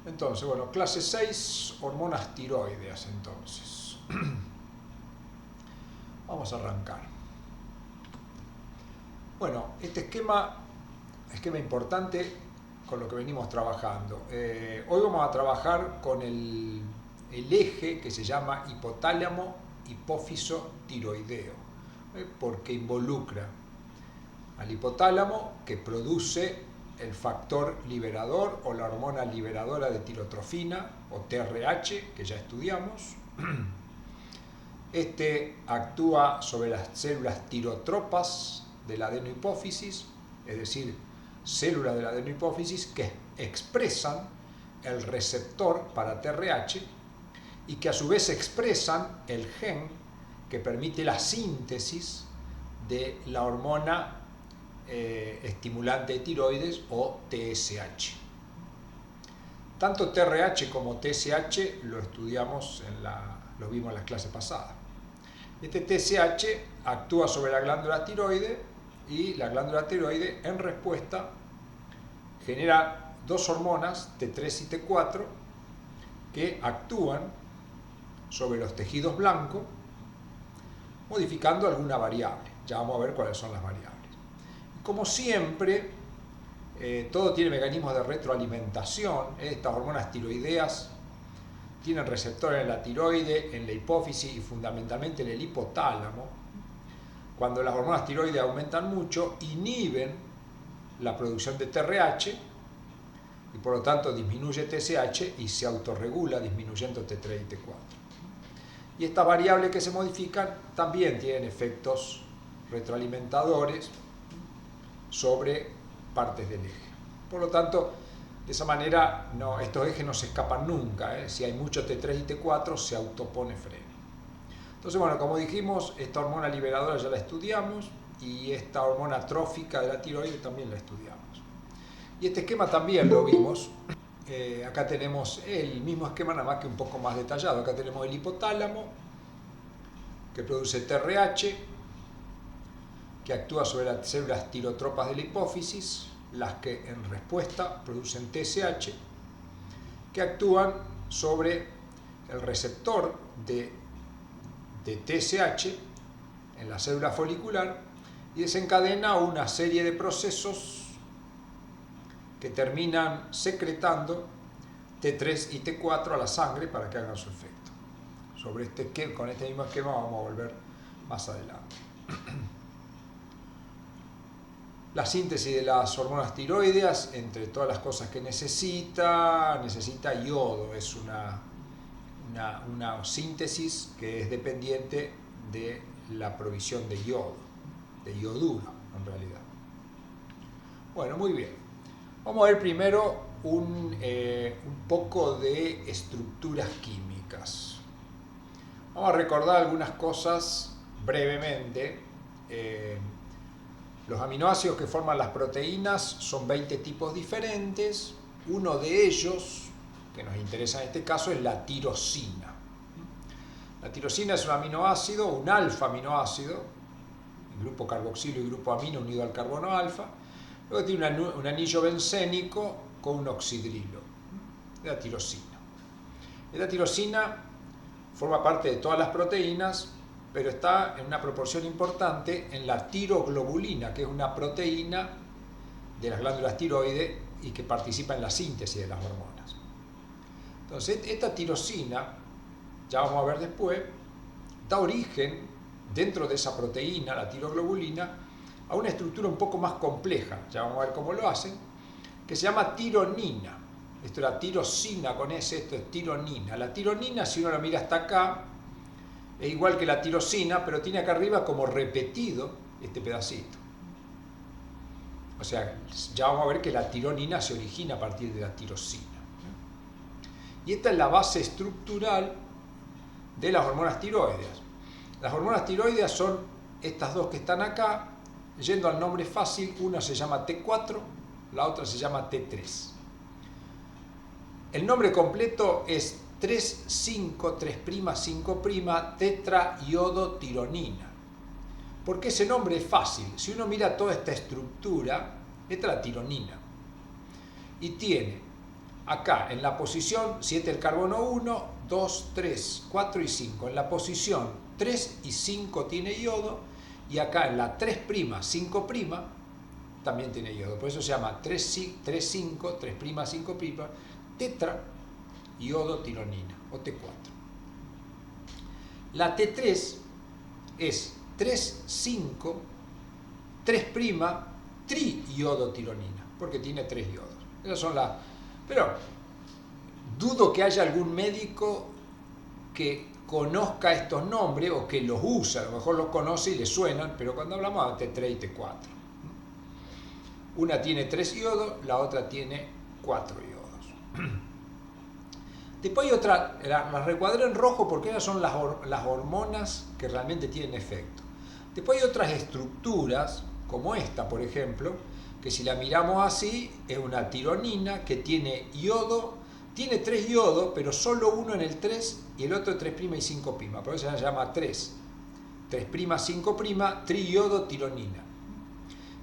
Entonces, bueno, clase 6, hormonas tiroideas, entonces. Vamos a arrancar. Bueno, este esquema importante con lo que venimos trabajando. Hoy vamos a trabajar con el eje que se llama hipotálamo hipófiso tiroideo, porque involucra al hipotálamo, que produce el factor liberador o la hormona liberadora de tirotrofina o TRH, que ya estudiamos. Este actúa sobre las células tirotropas de la adenohipófisis, es decir, células de la adenohipófisis que expresan el receptor para TRH y que a su vez expresan el gen que permite la síntesis de la hormona estimulante de tiroides o TSH. Tanto TRH como TSH lo estudiamos lo vimos en las clases pasadas. Este TSH actúa sobre la glándula tiroide y la glándula tiroide en respuesta genera dos hormonas, T3 y T4, que actúan sobre los tejidos blancos modificando alguna variable. Ya vamos a ver cuáles son las variables. Como siempre, todo tiene mecanismos de retroalimentación. Estas hormonas tiroideas tienen receptores en la tiroide, en la hipófisis y fundamentalmente en el hipotálamo. Cuando las hormonas tiroides aumentan mucho, inhiben la producción de TRH y por lo tanto disminuye TSH y se autorregula disminuyendo T3 y T4. Y estas variables que se modifican también tienen efectos retroalimentadores sobre partes del eje. Por lo tanto, de esa manera estos ejes no se escapan nunca. Si hay mucho T3 y T4 se autopone freno. Entonces, bueno, como dijimos, esta hormona liberadora ya la estudiamos y esta hormona trófica de la tiroides también la estudiamos. Y este esquema también lo vimos. Acá tenemos el mismo esquema, nada más que un poco más detallado. Acá tenemos el hipotálamo, que produce TRH, que actúa sobre las células tirotropas de la hipófisis, las que en respuesta producen TSH, que actúan sobre el receptor de TSH en la célula folicular y desencadena una serie de procesos que terminan secretando T3 y T4 a la sangre para que hagan su efecto. Con este mismo esquema vamos a volver más adelante. La síntesis de las hormonas tiroideas, entre todas las cosas que necesita yodo. Es una síntesis que es dependiente de la provisión de yodo, de yoduro en realidad. Bueno, muy bien. Vamos a ver primero un poco de estructuras químicas. Vamos a recordar algunas cosas brevemente. Los aminoácidos que forman las proteínas son 20 tipos diferentes. Uno de ellos, que nos interesa en este caso, es la tirosina. La tirosina es un aminoácido, un alfa aminoácido, el grupo carboxilo y grupo amino unido al carbono alfa. Luego tiene un anillo bencénico con un oxidrilo, la tirosina. Esta tirosina forma parte de todas las proteínas, pero está en una proporción importante en la tiroglobulina, que es una proteína de las glándulas tiroides y que participa en la síntesis de las hormonas. Entonces, esta tirosina, ya vamos a ver después, da origen, dentro de esa proteína, la tiroglobulina, a una estructura un poco más compleja, ya vamos a ver cómo lo hacen, que se llama tironina. Esto era tirosina con S, esto es tironina. La tironina, si uno la mira hasta acá, es igual que la tirosina, pero tiene acá arriba como repetido este pedacito. O sea, ya vamos a ver que la tironina se origina a partir de la tirosina. Y esta es la base estructural de las hormonas tiroideas. Las hormonas tiroideas son estas dos que están acá. Yendo al nombre fácil, una se llama T4, la otra se llama T3. El nombre completo es 3,5,5' tetraiodotironina. ¿Por qué ese nombre es fácil? Si uno mira toda esta estructura, esta es la tironina. Y tiene Acá, en la posición 7 el carbono 1, 2, 3, 4 y 5. En la posición 3 y 5 tiene yodo, y acá en la 3', 5', también tiene yodo. Por eso se llama 3, 5, 3', 5', tetra yodo tironina, o T4. La T3 es 3, 5, 3' triiodotironina, porque tiene 3 yodos. Esas son las... Pero dudo que haya algún médico que conozca estos nombres o que los usa. A lo mejor los conoce y le suenan, pero cuando hablamos de T3 y T4. Una tiene 3 yodos, la otra tiene 4 yodos. Después hay otra, las recuadré en rojo porque esas son las hormonas que realmente tienen efecto. Después hay otras estructuras, como esta, por ejemplo, que si la miramos así, es una tironina que tiene yodo, tiene 3 yodos, pero solo uno en el 3 y el otro 3' y 5'. Por eso se llama 3, 5', triodotironina,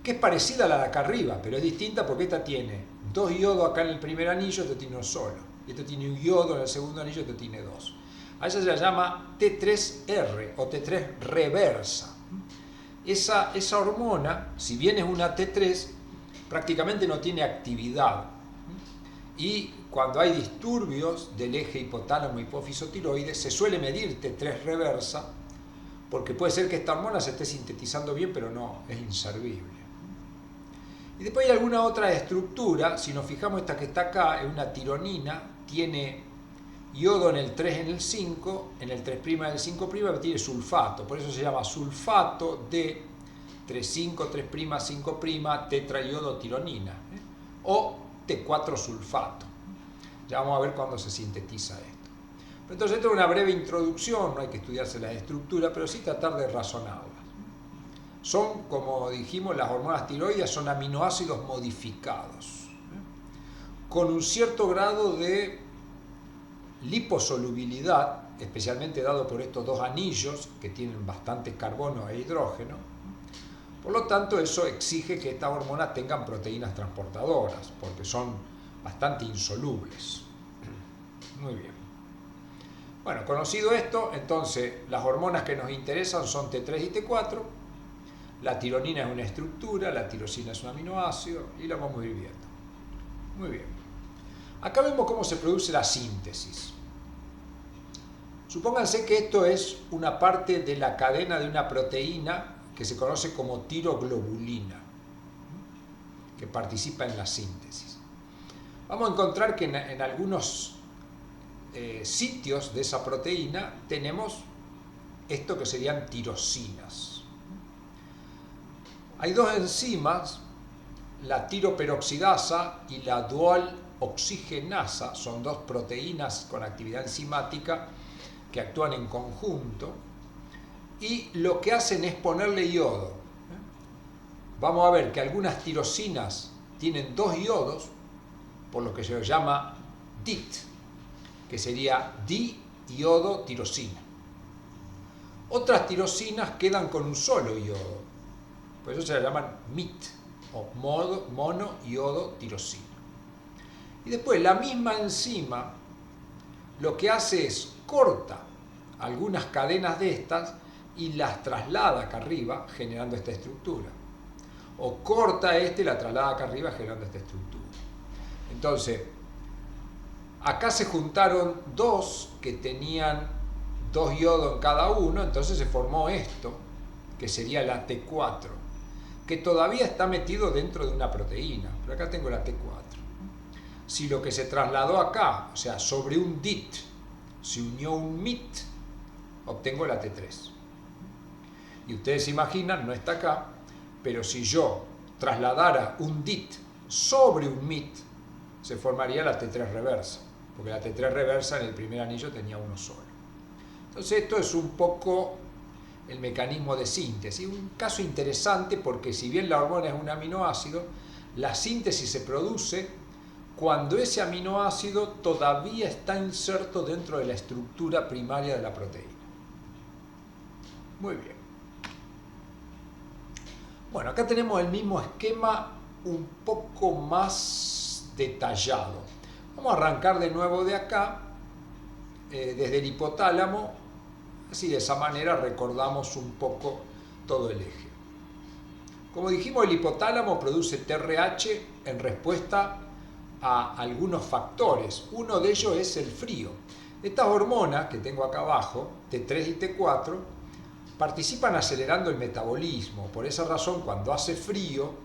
que es parecida a la de acá arriba, pero es distinta porque esta tiene 2 yodos acá en el primer anillo, este tiene uno solo. Este tiene un yodo en el segundo anillo, este tiene 2. A esa se la llama T3R o T3 reversa. Esa hormona, si bien es una T3, prácticamente no tiene actividad. Y cuando hay disturbios del eje hipotálamo hipófiso tiroides, se suele medir T3 reversa, porque puede ser que esta hormona se esté sintetizando bien, pero no, es inservible. Y después hay alguna otra estructura. Si nos fijamos, esta que está acá es una tironina, tiene yodo en el 3 en el 5, en el 3' en el 5', tiene sulfato, por eso se llama sulfato de 3,5, 3', 5', tetraiodotironina, o T4 sulfato. Ya vamos a ver cuándo se sintetiza esto. Entonces, esto es una breve introducción, no hay que estudiarse la estructura, pero sí tratar de razonarlas. Son, como dijimos, las hormonas tiroides son aminoácidos modificados, con un cierto grado de liposolubilidad, especialmente dado por estos dos anillos que tienen bastante carbono e hidrógeno. Por lo tanto, eso exige que estas hormonas tengan proteínas transportadoras, porque son bastante insolubles. Muy bien. Bueno, conocido esto, entonces las hormonas que nos interesan son T3 y T4. La tironina es una estructura, la tirosina es un aminoácido, y lo vamos a ir viendo. Muy bien. Acá vemos cómo se produce la síntesis. Supónganse que esto es una parte de la cadena de una proteína que se conoce como tiroglobulina, que participa en la síntesis. Vamos a encontrar que en algunos sitios de esa proteína tenemos esto que serían tirosinas. Hay dos enzimas, la tiroperoxidasa y la dual oxigenasa, son dos proteínas con actividad enzimática que actúan en conjunto, y lo que hacen es ponerle yodo. Vamos a ver que algunas tirosinas tienen 2 yodos, por lo que se llama DIT, que sería diiodotirosina. Otras tirosinas quedan con un solo yodo, por eso se la llaman MIT, o monoiodotirosina. Y después la misma enzima lo que hace es corta algunas cadenas de estas y las traslada acá arriba generando esta estructura. O corta y la traslada acá arriba generando esta estructura. Entonces, acá se juntaron dos que tenían 2 yodos en cada uno, entonces se formó esto, que sería la T4, que todavía está metido dentro de una proteína, pero acá tengo la T4. Si lo que se trasladó acá, o sea, sobre un DIT, se unió un MIT, obtengo la T3. Y ustedes se imaginan, no está acá, pero si yo trasladara un DIT sobre un MIT, se formaría la T3 reversa, porque la T3 reversa en el primer anillo tenía uno solo. Entonces esto es un poco el mecanismo de síntesis. Un caso interesante porque si bien la hormona es un aminoácido, la síntesis se produce cuando ese aminoácido todavía está inserto dentro de la estructura primaria de la proteína. Muy bien. Bueno, acá tenemos el mismo esquema un poco más detallado. Vamos Vamos a arrancar de nuevo de acá, desde el hipotálamo, así de esa manera recordamos un poco todo el eje. Como dijimos, el hipotálamo produce TRH en respuesta a algunos factores. Uno de ellos es el frío. Estas hormonas que tengo acá abajo, T3 y T4, participan acelerando el metabolismo. Por esa razón, cuando hace frío,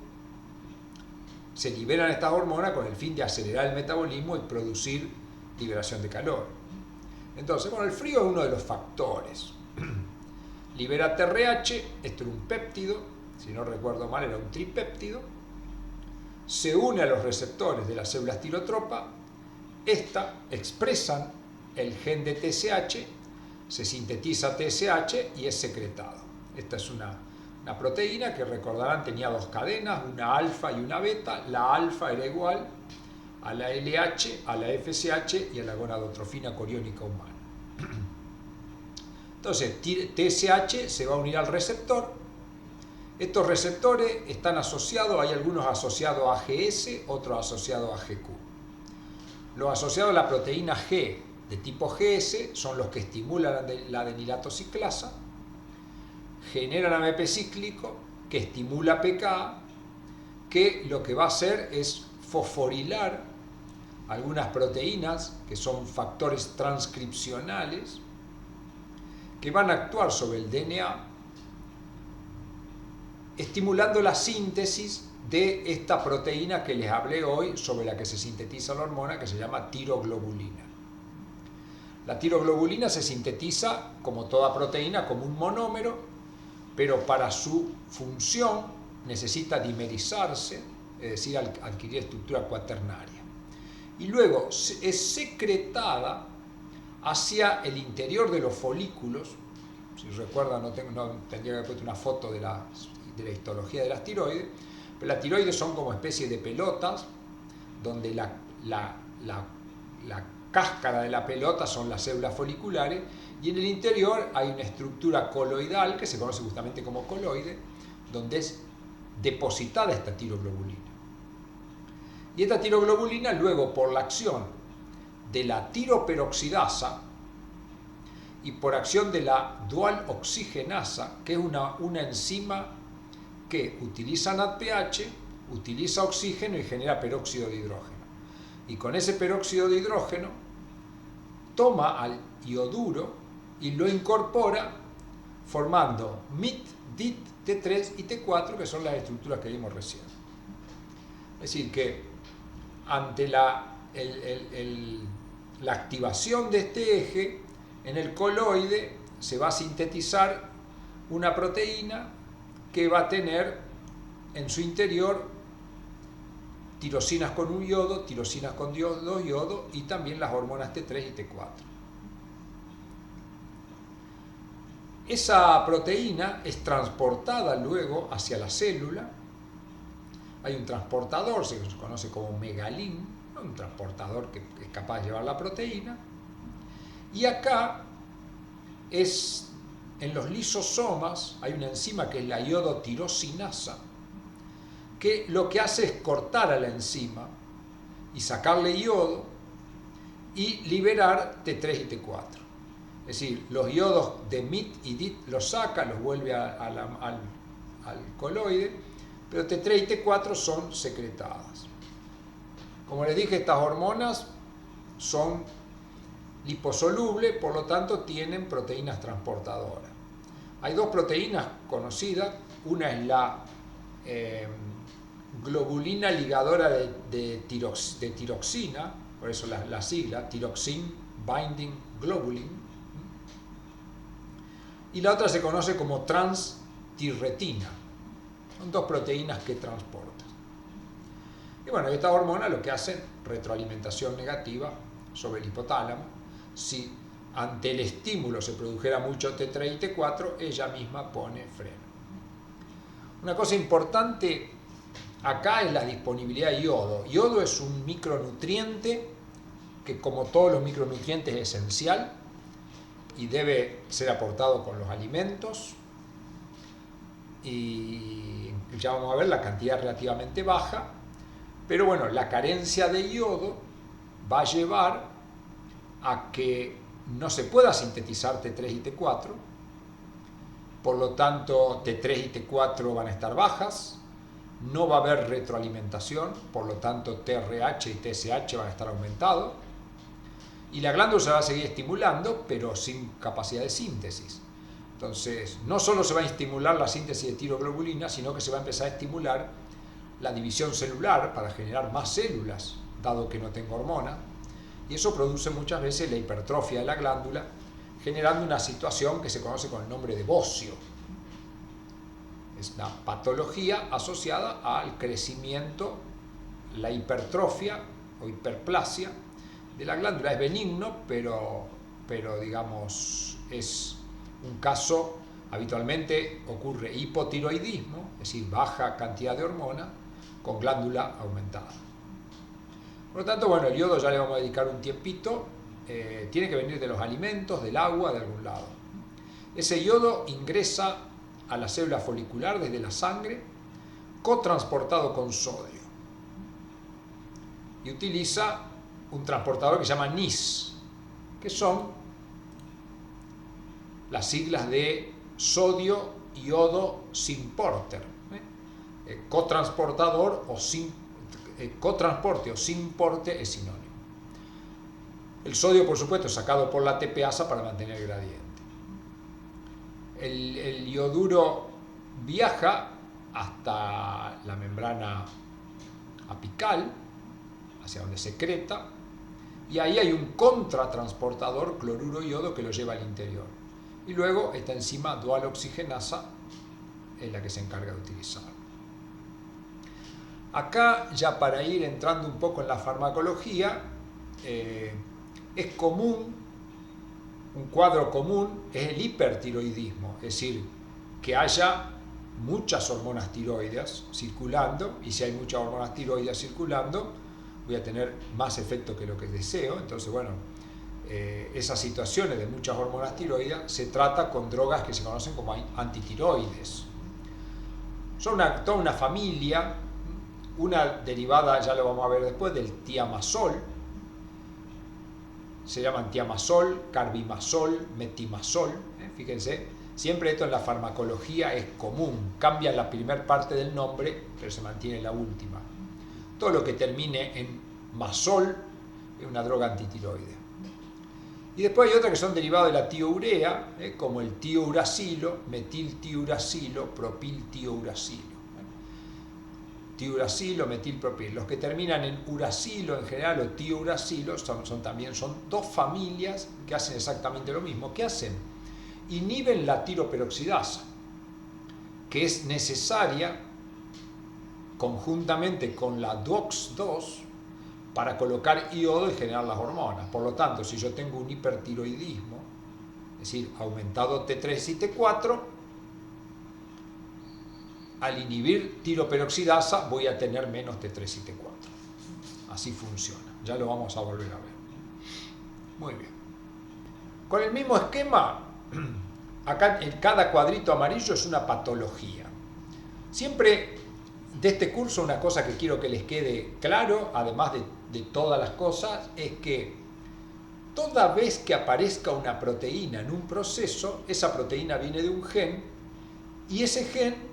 se liberan estas hormonas con el fin de acelerar el metabolismo y producir liberación de calor. Entonces, bueno, el frío es uno de los factores. Libera TRH, esto era un péptido, si no recuerdo mal era un tripéptido, se une a los receptores de las células tirotropa, esta expresan el gen de TSH, se sintetiza TSH y es secretado. Esta es una proteína que recordarán tenía dos cadenas, una alfa y una beta. La alfa era igual a la LH, a la FSH y a la gonadotrofina coriónica humana. Entonces, TSH se va a unir al receptor. Estos receptores están asociados, hay algunos asociados a GS, otros asociados a GQ. Los asociados a la proteína G de tipo GS son los que estimulan la adenilato ciclasa, generan AMP cíclico que estimula pKa, que lo que va a hacer es fosforilar algunas proteínas que son factores transcripcionales que van a actuar sobre el DNA, estimulando la síntesis de esta proteína que les hablé hoy, sobre la que se sintetiza la hormona, que se llama tiroglobulina. La tiroglobulina se sintetiza, como toda proteína, como un monómero, pero para su función necesita dimerizarse, es decir, adquirir estructura cuaternaria. Y luego es secretada hacia el interior de los folículos. Si recuerdan, no tendría que haber puesto una foto de la histología de las tiroides, pero las tiroides son como especie de pelotas, donde la cáscara de la pelota son las células foliculares, y en el interior hay una estructura coloidal, que se conoce justamente como coloide, donde es depositada esta tiroglobulina. Y esta tiroglobulina luego, por la acción de la tiroperoxidasa y por acción de la dual oxigenasa, que es una enzima que utiliza NADPH, utiliza oxígeno y genera peróxido de hidrógeno. Y con ese peróxido de hidrógeno toma al ioduro y lo incorpora formando MIT, DIT, T3 y T4, que son las estructuras que vimos recién. Es decir, que ante la activación de este eje, en el coloide se va a sintetizar una proteína que va a tener en su interior tirosinas con un iodo, tirosinas con dos iodos y también las hormonas T3 y T4. Esa proteína es transportada luego hacia la célula. Hay un transportador, se conoce como megalín, un transportador que es capaz de llevar la proteína. Y acá en los lisosomas hay una enzima que es la iodotirosinasa, que lo que hace es cortar a la enzima y sacarle iodo y liberar T3 y T4. Es decir, los iodos de MIT y DIT los saca, los vuelve al coloide, pero T3 y T4 son secretadas. Como les dije, estas hormonas son liposolubles, por lo tanto tienen proteínas transportadoras. Hay dos proteínas conocidas, una es la globulina ligadora de tiroxina, por eso la sigla, Thyroxine Binding Globulin, y la otra se conoce como transtirretina. Son dos proteínas que transportan. Y bueno, estas hormonas lo que hacen, retroalimentación negativa sobre el hipotálamo. Si ante el estímulo se produjera mucho T3 y T4, ella misma pone freno. Una cosa importante acá es la disponibilidad de yodo. Yodo es un micronutriente que, como todos los micronutrientes, es esencial y debe ser aportado con los alimentos. Y ya vamos a ver, la cantidad es relativamente baja, pero bueno, la carencia de yodo va a llevar a que no se pueda sintetizar T3 y T4, por lo tanto T3 y T4 van a estar bajas, no va a haber retroalimentación, por lo tanto TRH y TSH van a estar aumentados, y la glándula se va a seguir estimulando, pero sin capacidad de síntesis. Entonces, no solo se va a estimular la síntesis de tiroglobulina, sino que se va a empezar a estimular la división celular para generar más células, dado que no tengo hormona, y eso produce muchas veces la hipertrofia de la glándula, generando una situación que se conoce con el nombre de bocio. Es una patología asociada al crecimiento, la hipertrofia o hiperplasia de la glándula. Es benigno, pero digamos, es un caso, habitualmente ocurre hipotiroidismo, es decir, baja cantidad de hormona con glándula aumentada. Por lo tanto, bueno, el yodo ya le vamos a dedicar un tiempito, tiene que venir de los alimentos, del agua, de algún lado. Ese yodo ingresa a la célula folicular desde la sangre, cotransportado con sodio, y utiliza un transportador que se llama NIS, que son las siglas de sodio iodo symporter. Cotransportador o cotransporte o symporte es sinónimo. El sodio, por supuesto, es sacado por la ATPasa para mantener el gradiente. El ioduro viaja hasta la membrana apical, hacia donde secreta, y ahí hay un contratransportador cloruro iodo que lo lleva al interior. Y luego esta enzima dual oxigenasa es la que se encarga de utilizarlo. Acá, ya para ir entrando un poco en la farmacología, es común, un cuadro común es el hipertiroidismo, es decir, que haya muchas hormonas tiroides circulando, y si hay muchas hormonas tiroides circulando, voy a tener más efecto que lo que deseo. Entonces, bueno, esas situaciones de muchas hormonas tiroides se trata con drogas que se conocen como antitiroides. Son toda una familia, una derivada, ya lo vamos a ver después, del tiamazol. Se llaman tiamazol, carbimazol, metimazol. Fíjense, siempre esto en la farmacología es común. Cambia la primera parte del nombre, pero se mantiene la última. Todo lo que termine en mazol es una droga antitiroide. Y después hay otras que son derivadas de la tiourea, como el tiouracilo, metiltiuracilo, propiltiouracilo. Tiuracilo, metilpropil. Los que terminan en uracilo en general o tiouracilo son dos familias que hacen exactamente lo mismo. ¿Qué hacen? Inhiben la tiroperoxidasa, que es necesaria conjuntamente con la DOX2 para colocar iodo y generar las hormonas. Por lo tanto, si yo tengo un hipertiroidismo, es decir, aumentado T3 y T4, al inhibir tiroperoxidasa voy a tener menos T3 y T4. Así funciona. Ya lo vamos a volver a ver. Muy bien. Con el mismo esquema, acá en cada cuadrito amarillo es una patología. Siempre de este curso una cosa que quiero que les quede claro, además de todas las cosas, es que toda vez que aparezca una proteína en un proceso, esa proteína viene de un gen, y ese gen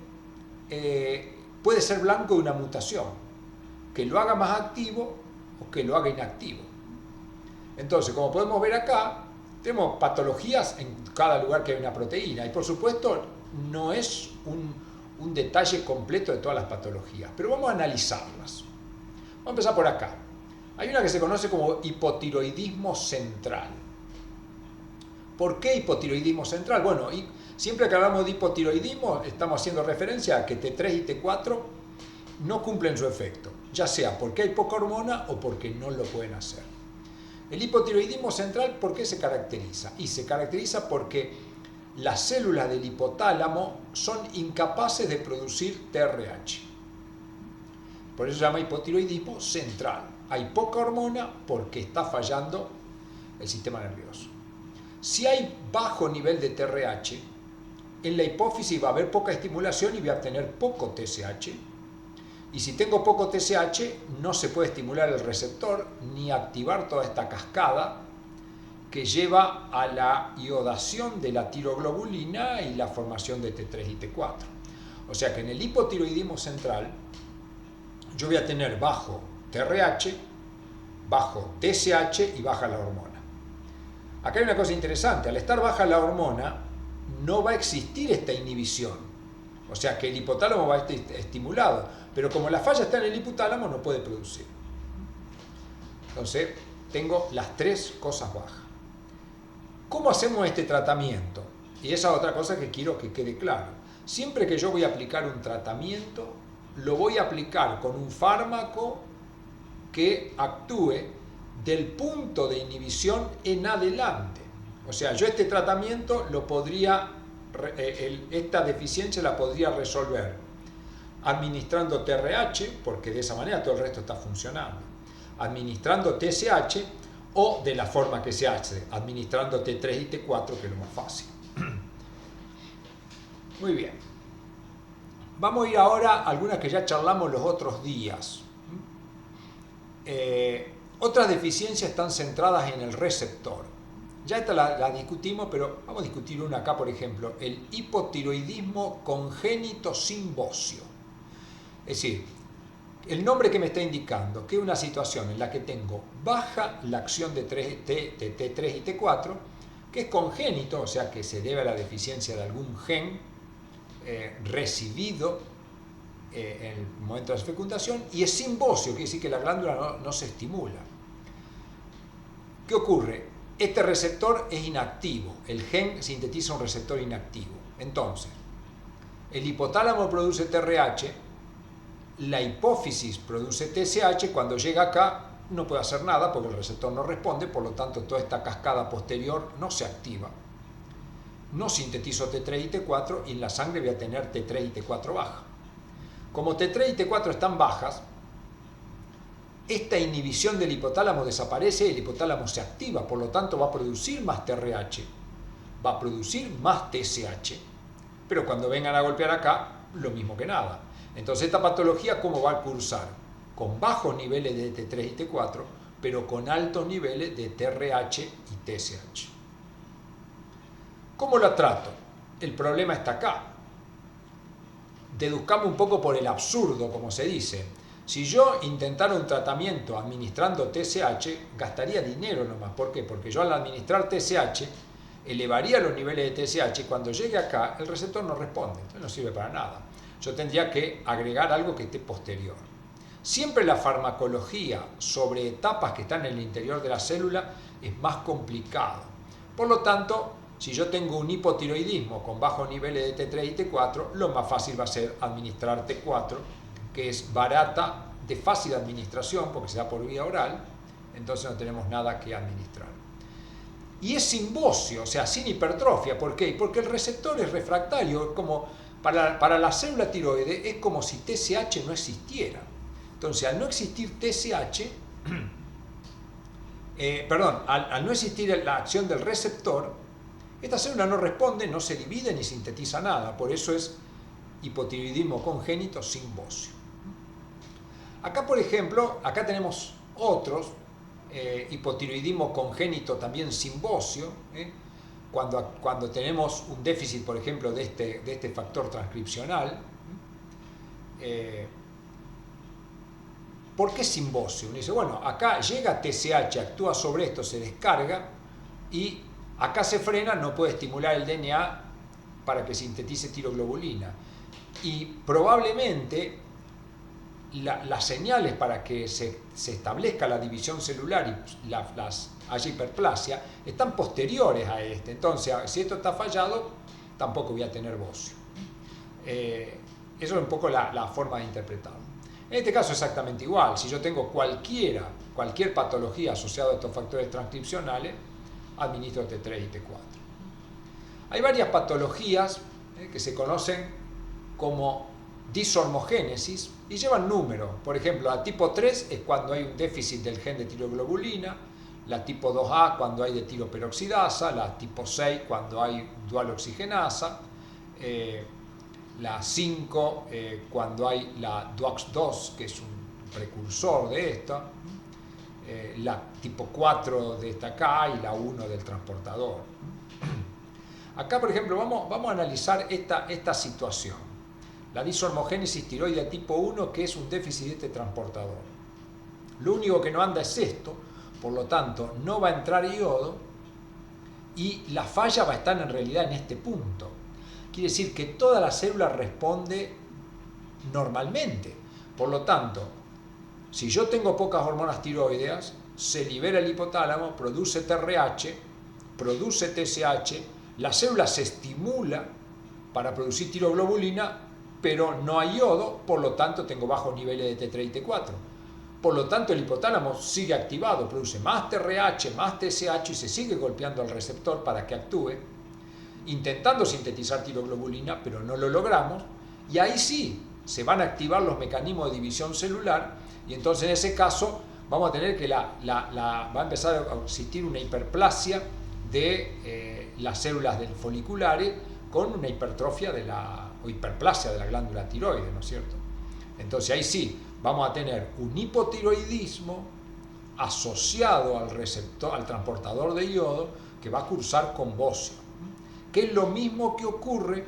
puede ser blanco de una mutación, que lo haga más activo o que lo haga inactivo. Entonces, como podemos ver acá, tenemos patologías en cada lugar que hay una proteína, y por supuesto no es un detalle completo de todas las patologías, pero vamos a analizarlas. Vamos a empezar por acá. Hay una que se conoce como hipotiroidismo central. ¿Por qué hipotiroidismo central? Bueno, siempre que hablamos de hipotiroidismo estamos haciendo referencia a que T3 y T4 no cumplen su efecto, ya sea porque hay poca hormona o porque no lo pueden hacer. El hipotiroidismo central, ¿por qué se caracteriza? Y se caracteriza porque las células del hipotálamo son incapaces de producir TRH. Por eso se llama hipotiroidismo central. Hay poca hormona porque está fallando el sistema nervioso. Si hay bajo nivel de TRH, en la hipófisis va a haber poca estimulación y voy a tener poco TSH. Y si tengo poco TSH, no se puede estimular el receptor ni activar toda esta cascada que lleva a la iodación de la tiroglobulina y la formación de T3 y T4. O sea que en el hipotiroidismo central yo voy a tener bajo TRH, bajo TSH y baja la hormona. Acá hay una cosa interesante, al estar baja la hormona no va a existir esta inhibición, o sea que el hipotálamo va a estar estimulado, pero como la falla está en el hipotálamo no puede producir. Entonces tengo las tres cosas bajas. ¿Cómo hacemos este tratamiento? Y esa es otra cosa que quiero que quede claro. Siempre que yo voy a aplicar un tratamiento, lo voy a aplicar con un fármaco que actúe del punto de inhibición en adelante. O sea, yo este tratamiento lo podría, esta deficiencia la podría resolver administrando TRH, porque de esa manera todo el resto está funcionando, administrando TSH o de la forma que se hace, administrando T3 y T4, que es lo más fácil. Muy bien. Vamos a ir ahora a algunas que ya charlamos los otros días. Otras deficiencias están centradas en el receptor. Ya esta la discutimos, pero vamos a discutir una acá, por ejemplo, el hipotiroidismo congénito sin bocio. Es decir, el nombre que me está indicando que es una situación en la que tengo baja la acción de T3 y T4, que es congénito, o sea que se debe a la deficiencia de algún gen recibido en el momento de la fecundación, y es sin bocio, quiere decir que la glándula no se estimula. ¿Qué ocurre? Este receptor es inactivo, el gen sintetiza un receptor inactivo. Entonces, el hipotálamo produce TRH, la hipófisis produce TSH, cuando llega acá no puede hacer nada porque el receptor no responde, por lo tanto toda esta cascada posterior no se activa. No sintetizo T3 y T4 y en la sangre voy a tener T3 y T4 baja. Como T3 y T4 están bajas, esta inhibición del hipotálamo desaparece y el hipotálamo se activa, por lo tanto va a producir más TRH, va a producir más TSH, pero cuando vengan a golpear acá, lo mismo que nada. Entonces esta patología, ¿cómo va a cursar? Con bajos niveles de T3 y T4, pero con altos niveles de TRH y TSH. ¿Cómo la trato? El problema está acá. Deduzcamos un poco por el absurdo, como se dice. Si yo intentara un tratamiento administrando TSH, gastaría dinero nomás. ¿Por qué? Porque yo al administrar TSH, elevaría los niveles de TSH y cuando llegue acá, el receptor no responde. Entonces no sirve para nada. Yo tendría que agregar algo que esté posterior. Siempre la farmacología sobre etapas que están en el interior de la célula es más complicado. Por lo tanto, si yo tengo un hipotiroidismo con bajos niveles de T3 y T4, lo más fácil va a ser administrar T4, que es barata, de fácil administración, porque se da por vía oral, entonces no tenemos nada que administrar. Y es sin bocio, o sea, sin hipertrofia. ¿Por qué? Porque el receptor es refractario, como para la célula tiroide es como si TSH no existiera. Entonces, al no existir TSH, al no existir la acción del receptor, esta célula no responde, no se divide ni sintetiza nada, por eso es hipotiroidismo congénito sin bocio. Acá, por ejemplo, acá tenemos otros, hipotiroidismo congénito también sin bocio, cuando tenemos un déficit, por ejemplo, de este factor transcripcional. ¿Por qué sin bocio? Uno dice, bueno, acá llega TSH, actúa sobre esto, se descarga y acá se frena, no puede estimular el DNA para que sintetice tiroglobulina. Y probablemente las señales para que se establezca la división celular y haya hiperplasia están posteriores a este. Entonces, si esto está fallado, tampoco voy a tener bocio. Eso es un poco la forma de interpretarlo. En este caso exactamente igual. Si yo tengo cualquier patología asociada a estos factores transcripcionales, administro T3 y T4. Hay varias patologías que se conocen como dishormogénesis y llevan números. Por ejemplo, la tipo 3 es cuando hay un déficit del gen de tiroglobulina, la tipo 2A cuando hay de tiroperoxidasa, la tipo 6 cuando hay dual oxigenasa, la 5 cuando hay la DUAX2, que es un precursor de esta, la tipo 4 de esta acá y la 1 del transportador. Acá, por ejemplo, vamos a analizar esta situación. La dishormogénesis tiroidea tipo 1, que es un déficit de este transportador. Lo único que no anda es esto, por lo tanto, no va a entrar iodo y la falla va a estar en realidad en este punto. Quiere decir que toda la célula responde normalmente. Por lo tanto, si yo tengo pocas hormonas tiroideas, se libera el hipotálamo, produce TRH, produce TSH, la célula se estimula para producir tiroglobulina, pero no hay yodo, por lo tanto tengo bajos niveles de T3 y T4. Por lo tanto el hipotálamo sigue activado, produce más TRH, más TSH y se sigue golpeando al receptor para que actúe, intentando sintetizar tiroglobulina, pero no lo logramos, y ahí sí se van a activar los mecanismos de división celular, y entonces en ese caso vamos a tener que va a empezar a existir una hiperplasia de las células del foliculares con una hipertrofia o hiperplasia de la glándula tiroides, ¿no es cierto? Entonces ahí sí vamos a tener un hipotiroidismo asociado al receptor, al transportador de yodo, que va a cursar con bocio, que es lo mismo que ocurre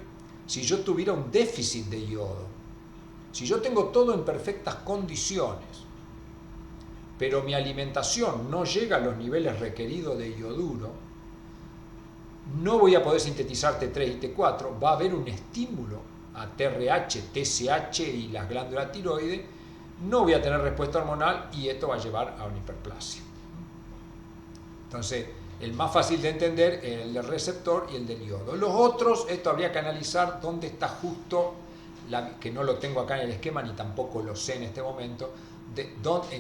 si yo tuviera un déficit de yodo. Si yo tengo todo en perfectas condiciones, pero mi alimentación no llega a los niveles requeridos de ioduro, no voy a poder sintetizar T3 y T4, va a haber un estímulo a TRH, TSH y las glándulas tiroides, no voy a tener respuesta hormonal y esto va a llevar a una hiperplasia. Entonces, el más fácil de entender es el del receptor y el del yodo. Los otros, esto habría que analizar dónde está justo, que no lo tengo acá en el esquema ni tampoco lo sé en este momento,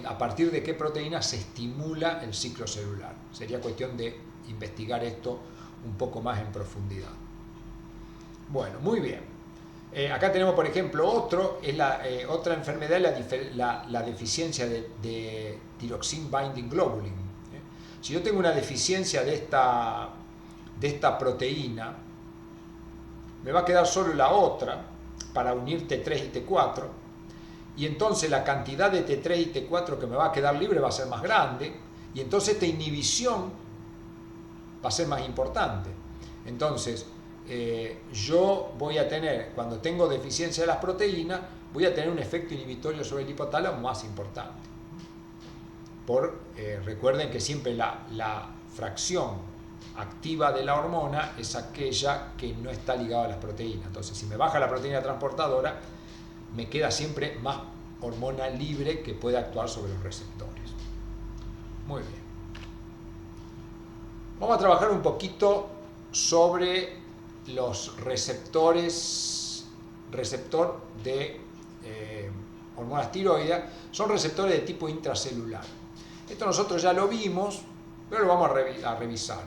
a partir de qué proteína se estimula el ciclo celular. Sería cuestión de investigar esto un poco más en profundidad. Bueno, muy bien. Acá tenemos, por ejemplo, otra enfermedad, la deficiencia de thyroxine binding globulin. Si yo tengo una deficiencia de esta proteína, me va a quedar solo la otra para unir T3 y T4, y entonces la cantidad de T3 y T4 que me va a quedar libre va a ser más grande, y entonces esta inhibición va a ser más importante. Entonces, yo voy a tener, cuando tengo deficiencia de las proteínas, voy a tener un efecto inhibitorio sobre el hipotálamo más importante. Recuerden que siempre la fracción activa de la hormona es aquella que no está ligada a las proteínas. Entonces, si me baja la proteína transportadora, me queda siempre más hormona libre que puede actuar sobre los receptores. Muy bien. Vamos a trabajar un poquito sobre los receptor de hormonas tiroides. Son receptores de tipo intracelular. Esto nosotros ya lo vimos, pero lo vamos a revisar.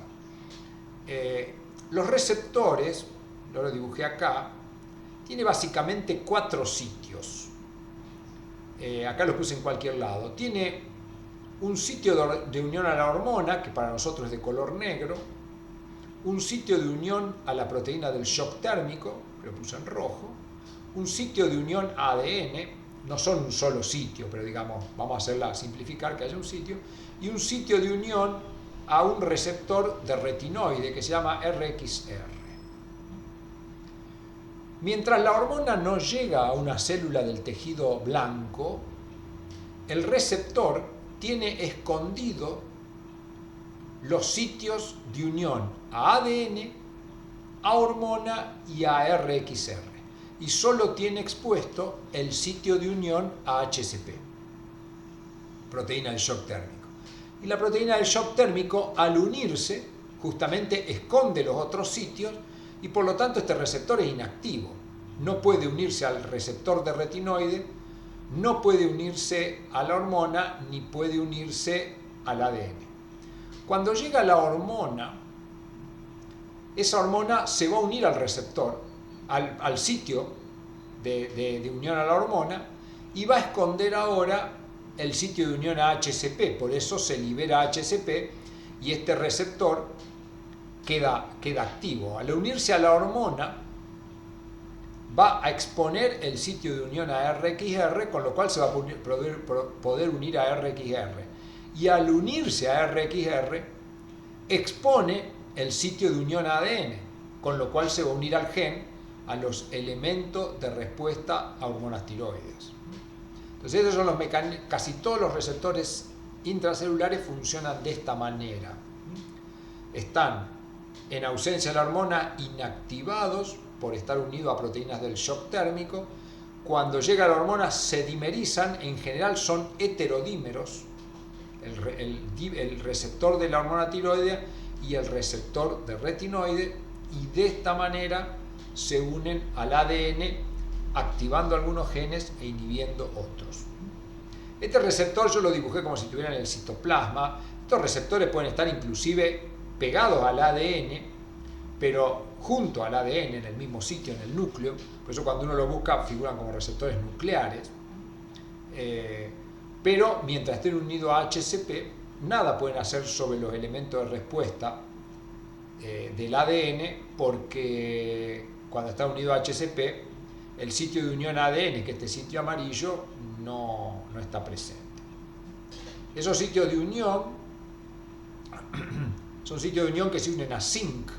Los receptores, yo lo dibujé acá, tiene básicamente 4 sitios. Acá los puse en cualquier lado. Tiene un sitio de unión a la hormona, que para nosotros es de color negro, un sitio de unión a la proteína del shock térmico, que lo puse en rojo, un sitio de unión a ADN, no son un solo sitio, pero digamos, vamos a hacerla simplificar, que haya un sitio, y un sitio de unión a un receptor de retinoide que se llama RXR. Mientras la hormona no llega a una célula del tejido blanco, el receptor tiene escondido los sitios de unión a ADN, a hormona y a RXR, y solo tiene expuesto el sitio de unión a HCP, proteína del shock térmico. Y la proteína del shock térmico, al unirse, justamente esconde los otros sitios, y por lo tanto este receptor es inactivo. No puede unirse al receptor de retinoide, no puede unirse a la hormona, ni puede unirse al ADN. Cuando llega la hormona, esa hormona se va a unir al receptor, al sitio de unión a la hormona, y va a esconder ahora el sitio de unión a HCP. Por eso se libera HCP y este receptor queda activo. Al unirse a la hormona, va a exponer el sitio de unión a RXR, con lo cual se va a poder unir a RXR. Y al unirse a RXR, expone el sitio de unión a ADN, con lo cual se va a unir al gen a los elementos de respuesta a hormonas tiroides. Entonces, esos son los mecanismos. Casi todos los receptores intracelulares funcionan de esta manera. Están en ausencia de la hormona inactivados por estar unidos a proteínas del shock térmico. Cuando llega la hormona se dimerizan, en general son heterodímeros, el receptor de la hormona tiroidea y el receptor de retinoide, y de esta manera se unen al ADN activando algunos genes e inhibiendo otros. Este receptor yo lo dibujé como si estuviera en el citoplasma. Estos receptores pueden estar inclusive pegados al ADN, pero junto al ADN, en el mismo sitio, en el núcleo. Por eso cuando uno lo busca figuran como receptores nucleares. Pero mientras estén unidos a HCP, nada pueden hacer sobre los elementos de respuesta del ADN, porque cuando está unido a HCP, el sitio de unión a ADN, que es este sitio amarillo, no está presente. Esos sitios de unión son sitios de unión que se unen a zinc,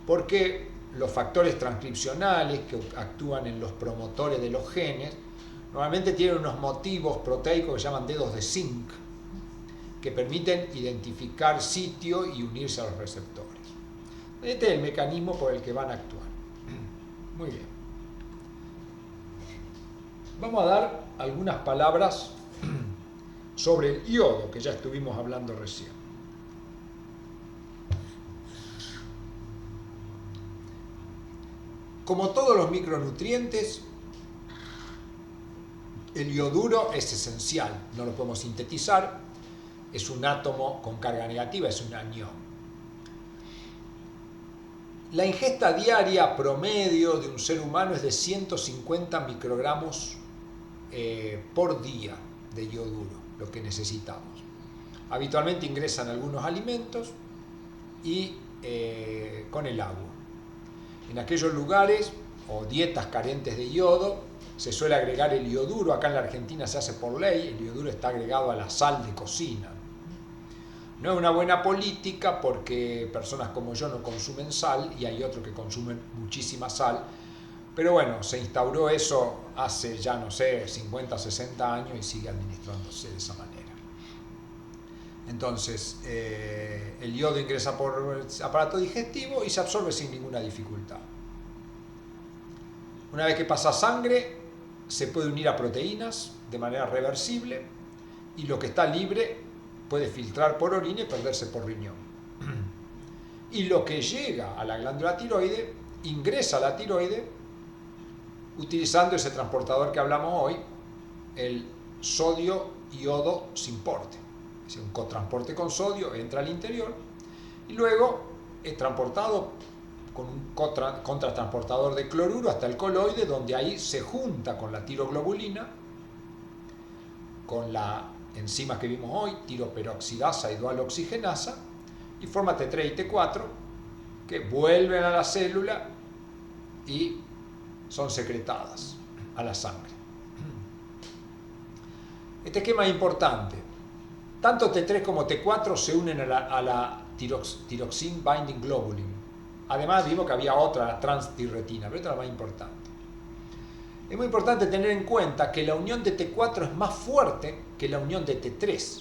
porque los factores transcripcionales que actúan en los promotores de los genes normalmente tienen unos motivos proteicos que se llaman dedos de zinc, que permiten identificar sitio y unirse a los receptores. Este es el mecanismo por el que van a actuar. Muy bien. Vamos a dar algunas palabras sobre el yodo, que ya estuvimos hablando recién. Como todos los micronutrientes, el yoduro es esencial, no lo podemos sintetizar, es un átomo con carga negativa, es un anión. La ingesta diaria promedio de un ser humano es de 150 microgramos por día de yoduro, lo que necesitamos. Habitualmente ingresan algunos alimentos y con el agua. En aquellos lugares o dietas carentes de yodo se suele agregar el yoduro. Acá en la Argentina se hace por ley, el yoduro está agregado a la sal de cocina. No es una buena política porque personas como yo no consumen sal y hay otros que consumen muchísima sal, pero bueno, se instauró eso hace ya no sé, 50, 60 años y sigue administrándose de esa manera. Entonces, el yodo ingresa por el aparato digestivo y se absorbe sin ninguna dificultad. Una vez que pasa a sangre, se puede unir a proteínas de manera reversible y lo que está libre puede filtrar por orina y perderse por riñón. Y lo que llega a la glándula tiroide ingresa a la tiroide utilizando ese transportador que hablamos hoy, el sodio-iodo sin porte. Es un cotransporte con sodio, entra al interior y luego es transportado con un contratransportador de cloruro hasta el coloide, donde ahí se junta con la tiroglobulina, con la enzima que vimos hoy, tiroperoxidasa y dual oxigenasa, y forma T3 y T4 que vuelven a la célula y son secretadas a la sangre. Este esquema es importante. Tanto T3 como T4 se unen a la thyroxine binding globulin. Además vimos que había otra, la transtirretina, pero esta es la más importante. Es muy importante tener en cuenta que la unión de T4 es más fuerte que la unión de T3.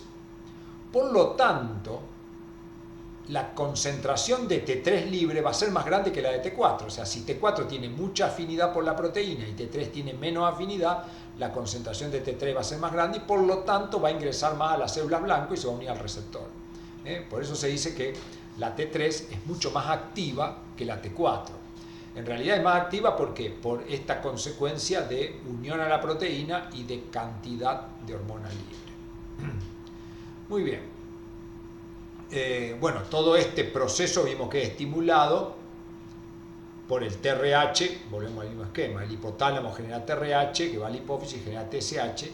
Por lo tanto, la concentración de T3 libre va a ser más grande que la de T4. O sea, si T4 tiene mucha afinidad por la proteína y T3 tiene menos afinidad, la concentración de T3 va a ser más grande y por lo tanto va a ingresar más a las células blanco y se va a unir al receptor. Por eso se dice que la T3 es mucho más activa que la T4. En realidad es más activa porque por esta consecuencia de unión a la proteína y de cantidad de hormona libre. Muy bien. Bueno, todo este proceso vimos que es estimulado por el TRH, volvemos al mismo esquema, el hipotálamo genera TRH, que va a la hipófisis y genera TSH,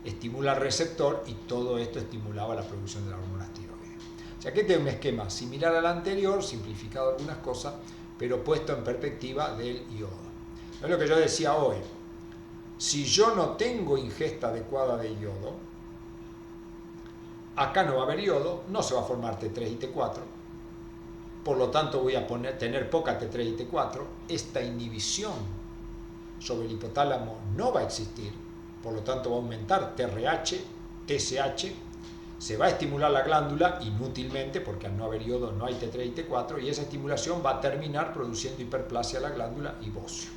estimula el receptor y todo esto estimulaba la producción de las hormonas tiroides. O sea que este es un esquema similar al anterior, simplificado algunas cosas, pero puesto en perspectiva del yodo. Es lo que yo decía hoy. Si yo no tengo ingesta adecuada de yodo, acá no va a haber yodo, no se va a formar T3 y T4, por lo tanto voy a tener poca T3 y T4, esta inhibición sobre el hipotálamo no va a existir, por lo tanto va a aumentar TRH, TSH, se va a estimular la glándula inútilmente porque al no haber yodo no hay T3 y T4 y esa estimulación va a terminar produciendo hiperplasia a la glándula y bocio.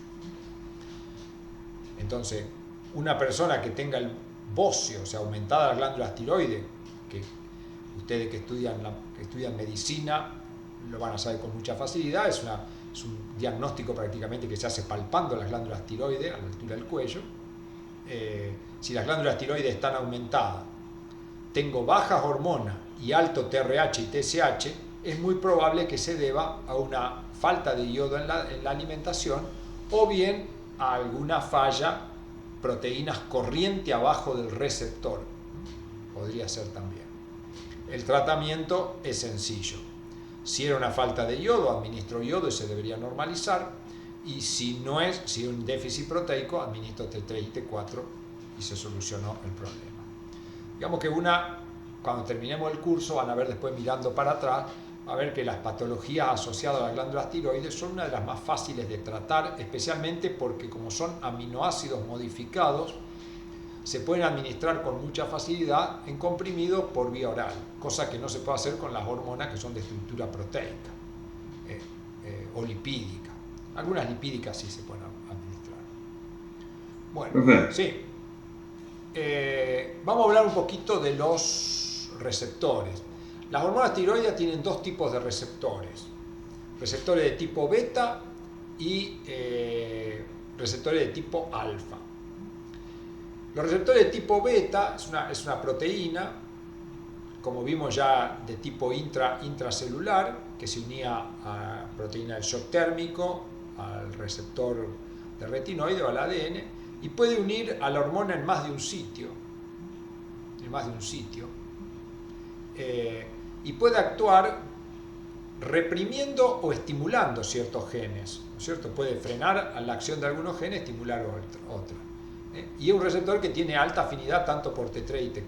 Entonces, una persona que tenga el bocio, o sea, aumentada la glándula tiroides, que ustedes que estudian medicina lo van a saber con mucha facilidad, es un diagnóstico prácticamente que se hace palpando las glándulas tiroides a la altura del cuello. Si las glándulas tiroides están aumentadas, tengo bajas hormonas y alto TRH y TSH, es muy probable que se deba a una falta de yodo en la alimentación o bien a alguna falla, proteínas corriente abajo del receptor. Podría ser también. El tratamiento es sencillo. Si era una falta de yodo, administro yodo y se debería normalizar. Y si es un déficit proteico, administro T3 y T4 y se solucionó el problema. Digamos que cuando terminemos el curso, van a ver después mirando para atrás, a ver que las patologías asociadas a las glándulas tiroides son una de las más fáciles de tratar, especialmente porque como son aminoácidos modificados, se pueden administrar con mucha facilidad en comprimido por vía oral, cosa que no se puede hacer con las hormonas que son de estructura proteica o lipídica. Algunas lipídicas sí se pueden administrar. Bueno, sí. Vamos a hablar un poquito de los receptores. Las hormonas tiroides tienen dos tipos de receptores. Receptores de tipo beta y receptores de tipo alfa. Los receptores de tipo beta es una proteína, como vimos ya, de tipo intracelular, que se unía a la proteína del shock térmico, al receptor de retinoide o al ADN, y puede unir a la hormona en más de un sitio. Y puede actuar reprimiendo o estimulando ciertos genes, ¿no es cierto? Puede frenar la acción de algunos genes, estimular otros. Y es un receptor que tiene alta afinidad tanto por T3 y T4.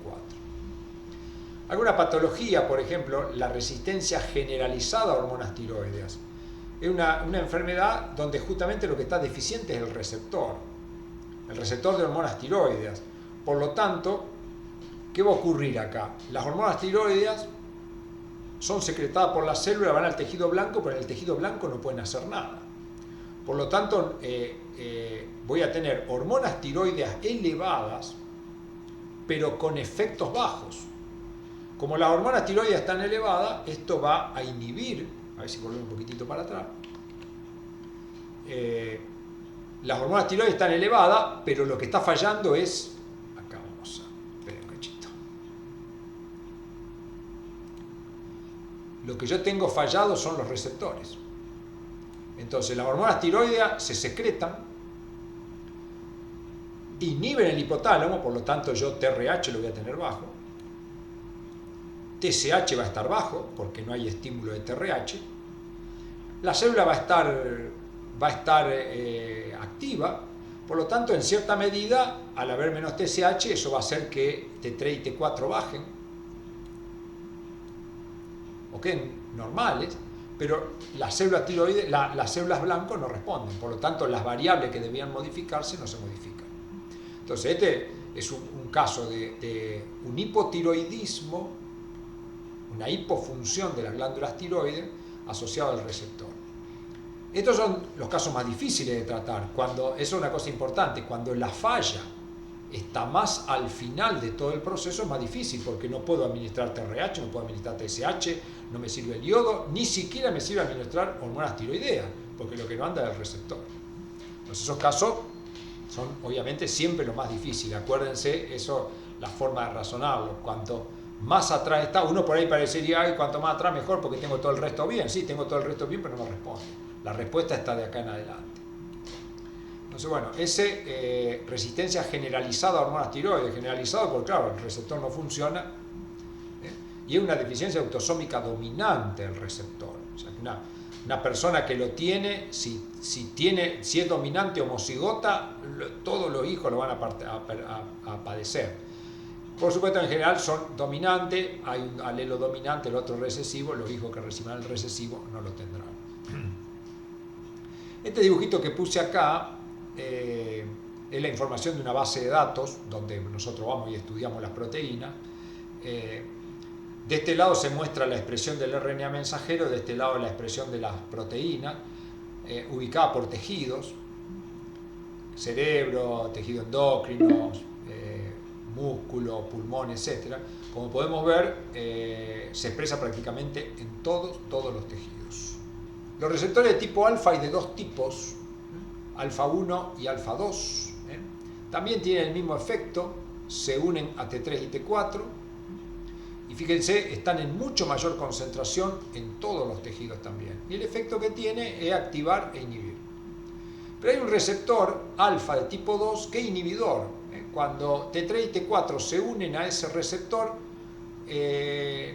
Alguna patología, por ejemplo, la resistencia generalizada a hormonas tiroides, es una enfermedad donde justamente lo que está deficiente es el receptor de hormonas tiroides. Por lo tanto, ¿qué va a ocurrir acá? Las hormonas tiroides son secretadas por la célula, van al tejido blanco, pero en el tejido blanco no pueden hacer nada. Por lo tanto, voy a tener hormonas tiroides elevadas, pero con efectos bajos. Como las hormonas tiroides están elevadas, esto va a inhibir, a ver si volvemos un poquitito para atrás, las hormonas tiroides están elevadas, pero lo que está fallando es, acá vamos a, esperen un cachito, lo que yo tengo fallado son los receptores. Entonces las hormonas tiroides se secretan, inhiben el hipotálamo, por lo tanto yo TRH lo voy a tener bajo, TSH va a estar bajo porque no hay estímulo de TRH, la célula va a estar activa, por lo tanto en cierta medida al haber menos TSH eso va a hacer que T3 y T4 bajen, o queden normales, pero las células tiroides, las células blancas no responden, por lo tanto las variables que debían modificarse no se modifican. Entonces este es un caso de un hipotiroidismo, una hipofunción de las glándulas tiroides asociado al receptor. Estos son los casos más difíciles de tratar. Eso es una cosa importante, cuando la falla está más al final de todo el proceso es más difícil porque no puedo administrar TRH, no puedo administrar TSH, no me sirve el yodo, ni siquiera me sirve administrar hormonas tiroideas, porque lo que no anda es el receptor. Entonces esos casos son obviamente siempre lo más difícil. Acuérdense, eso, la forma de razonarlo. Cuanto más atrás está, uno por ahí parecería, ay, cuanto más atrás mejor porque tengo todo el resto bien. Sí, tengo todo el resto bien, pero no me responde. La respuesta está de acá en adelante. Entonces, bueno, resistencia generalizada a hormonas tiroides, generalizado porque, claro, el receptor no funciona, y es una deficiencia autosómica dominante del receptor. O sea, Una persona que lo tiene, si es dominante homocigota, todos los hijos lo van a padecer. Por supuesto, en general son dominantes, hay un alelo dominante, el otro recesivo, los hijos que reciban el recesivo no lo tendrán. Este dibujito que puse acá es la información de una base de datos donde nosotros vamos y estudiamos las proteínas. De este lado se muestra la expresión del RNA mensajero, de este lado la expresión de las proteínas, ubicada por tejidos, cerebro, tejido endocrino, músculo, pulmón, etc. Como podemos ver, se expresa prácticamente en todos los tejidos. Los receptores de tipo alfa hay de dos tipos, alfa 1 y alfa 2. También tienen el mismo efecto, se unen a T3 y T4. Y fíjense, están en mucho mayor concentración en todos los tejidos también. Y el efecto que tiene es activar e inhibir. Pero hay un receptor alfa de tipo 2 que es inhibidor. Cuando T3 y T4 se unen a ese receptor,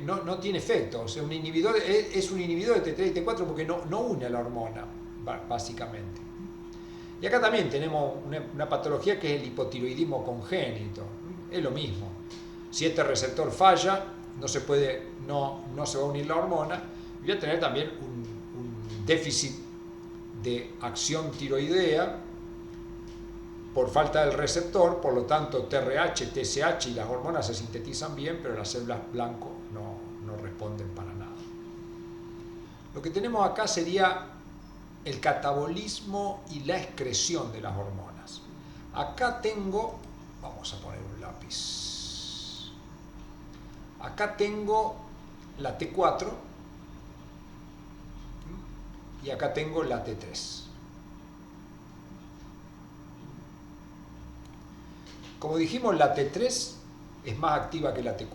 no tiene efecto. O sea, un inhibidor es un inhibidor de T3 y T4 porque no une a la hormona, básicamente. Y acá también tenemos una patología que es el hipotiroidismo congénito. Es lo mismo. Si este receptor falla, no se va a unir la hormona, y voy a tener también un déficit de acción tiroidea por falta del receptor, por lo tanto TRH, TSH y las hormonas se sintetizan bien, pero las células blanco no responden para nada. Lo que tenemos acá sería el catabolismo y la excreción de las hormonas. Acá tengo, vamos a poner un lápiz. Acá tengo la T4 y acá tengo la T3. Como dijimos, la T3 es más activa que la T4.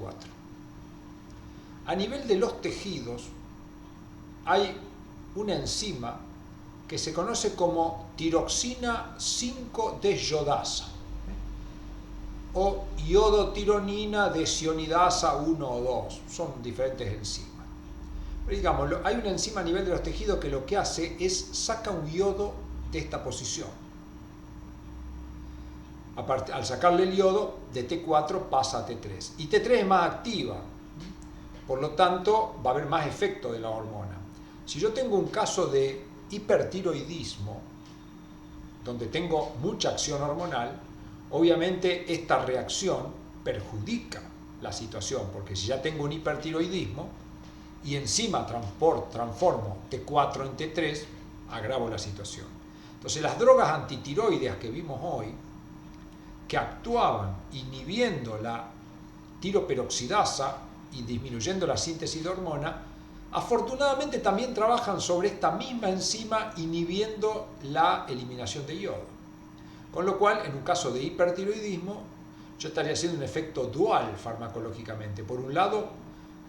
A nivel de los tejidos hay una enzima que se conoce como tiroxina 5-desyodasa o iodotironina desionidasa 1 o 2, son diferentes enzimas. Pero digamos, hay una enzima a nivel de los tejidos que lo que hace es saca un yodo de esta posición. Al sacarle el yodo, de T4 pasa a T3. Y T3 es más activa, por lo tanto va a haber más efecto de la hormona. Si yo tengo un caso de hipertiroidismo, donde tengo mucha acción hormonal, obviamente esta reacción perjudica la situación, porque si ya tengo un hipertiroidismo y encima transformo T4 en T3, agravo la situación. Entonces las drogas antitiroideas que vimos hoy, que actuaban inhibiendo la tiroperoxidasa y disminuyendo la síntesis de hormona, afortunadamente también trabajan sobre esta misma enzima inhibiendo la eliminación de yodo. Con lo cual, en un caso de hipertiroidismo, yo estaría haciendo un efecto dual farmacológicamente. Por un lado,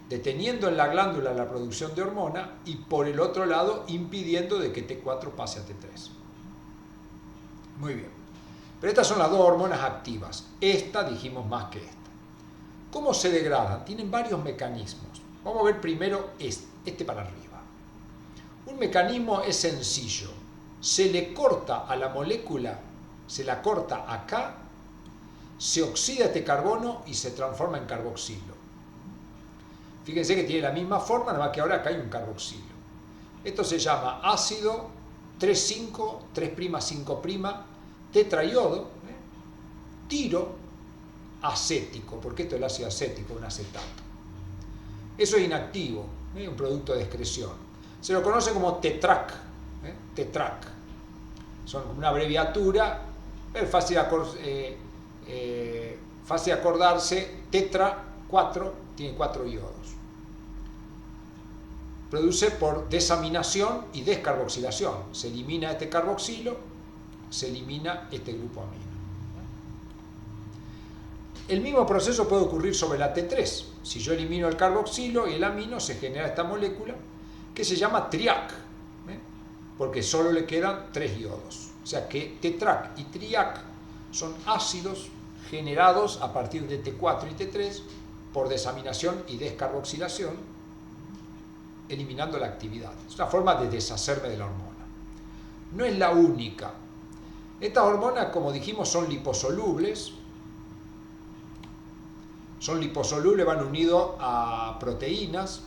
deteniendo en la glándula la producción de hormona y por el otro lado, impidiendo de que T4 pase a T3. Muy bien. Pero estas son las dos hormonas activas. Esta dijimos más que esta. ¿Cómo se degradan? Tienen varios mecanismos. Vamos a ver primero este para arriba. Un mecanismo es sencillo. Se le corta a la molécula, se la corta acá, se oxida este carbono y se transforma en carboxilo. Fíjense que tiene la misma forma, nada más que ahora acá hay un carboxilo. Esto se llama ácido 3,5, 3'5', tetraiodo, tiro acético, porque esto es el ácido acético, un acetato. Eso es inactivo, un producto de excreción. Se lo conoce como tetrac, tetrac. Son una abreviatura, es fácil de acordarse, tetra 4, tiene 4 iodos. Produce por desaminación y descarboxilación. Se elimina este carboxilo, se elimina este grupo amino. El mismo proceso puede ocurrir sobre la T3. Si yo elimino el carboxilo y el amino, se genera esta molécula que se llama triac, porque solo le quedan 3 iodos. O sea que tetrac y triac son ácidos generados a partir de T4 y T3 por desaminación y descarboxilación. eliminando la actividad. Es una forma de deshacerme de la hormona. No es la única. Estas hormonas, como dijimos, son liposolubles. Son liposolubles, van unidos a proteínas,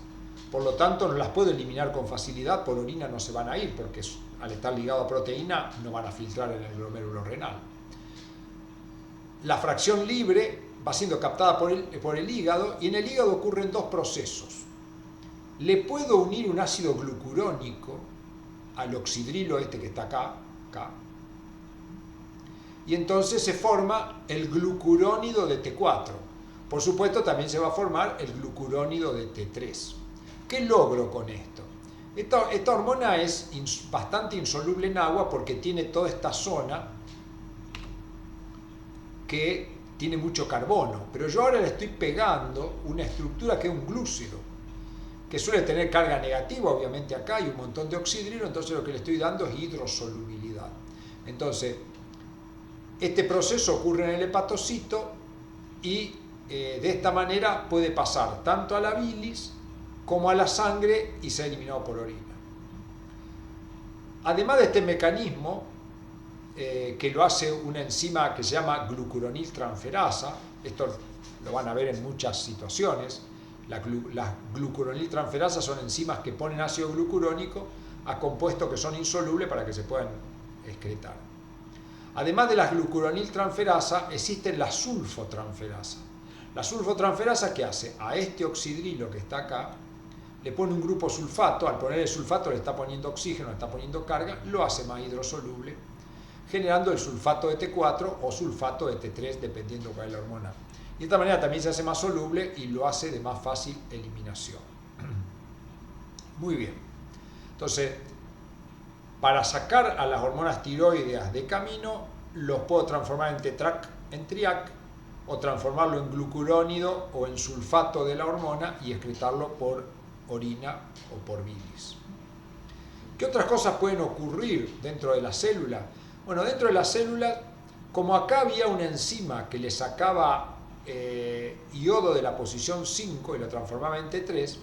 por lo tanto no las puedo eliminar con facilidad, por orina no se van a ir, porque al estar ligado a proteína no van a filtrar en el glomérulo renal. La fracción libre va siendo captada por el hígado, y en el hígado ocurren dos procesos. Le puedo unir un ácido glucurónico al oxidrilo este que está acá, y entonces se forma el glucurónido de T4. Por supuesto, también se va a formar el glucurónido de T3. ¿Qué logro con esto? Esta hormona es bastante insoluble en agua porque tiene toda esta zona que tiene mucho carbono, pero yo ahora le estoy pegando una estructura que es un glúcido, que suele tener carga negativa, obviamente acá hay un montón de oxidrilo, entonces lo que le estoy dando es hidrosolubilidad. Entonces, este proceso ocurre en el hepatocito y de esta manera puede pasar tanto a la bilis como a la sangre y ser eliminado por orina. Además de este mecanismo, que lo hace una enzima que se llama glucuroniltransferasa, esto lo van a ver en muchas situaciones, las glucuroniltransferasas son enzimas que ponen ácido glucurónico a compuestos que son insolubles para que se puedan excretar. Además de las glucuroniltransferasas, existen las sulfotransferasas. La sulfotransferasa, ¿qué hace? A este oxidrilo que está acá, le pone un grupo sulfato, al poner el sulfato le está poniendo oxígeno, le está poniendo carga, lo hace más hidrosoluble, generando el sulfato de T4 o sulfato de T3, dependiendo cuál es la hormona. Y de esta manera también se hace más soluble y lo hace de más fácil eliminación. Muy bien. Entonces, para sacar a las hormonas tiroideas de camino, los puedo transformar en TETRAC, en TRIAC, o transformarlo en glucurónido o en sulfato de la hormona y excretarlo por orina o por bilis. ¿Qué otras cosas pueden ocurrir dentro de la célula? Bueno, dentro de la célula, como acá había una enzima que le sacaba iodo de la posición 5 y lo transformaba en T3,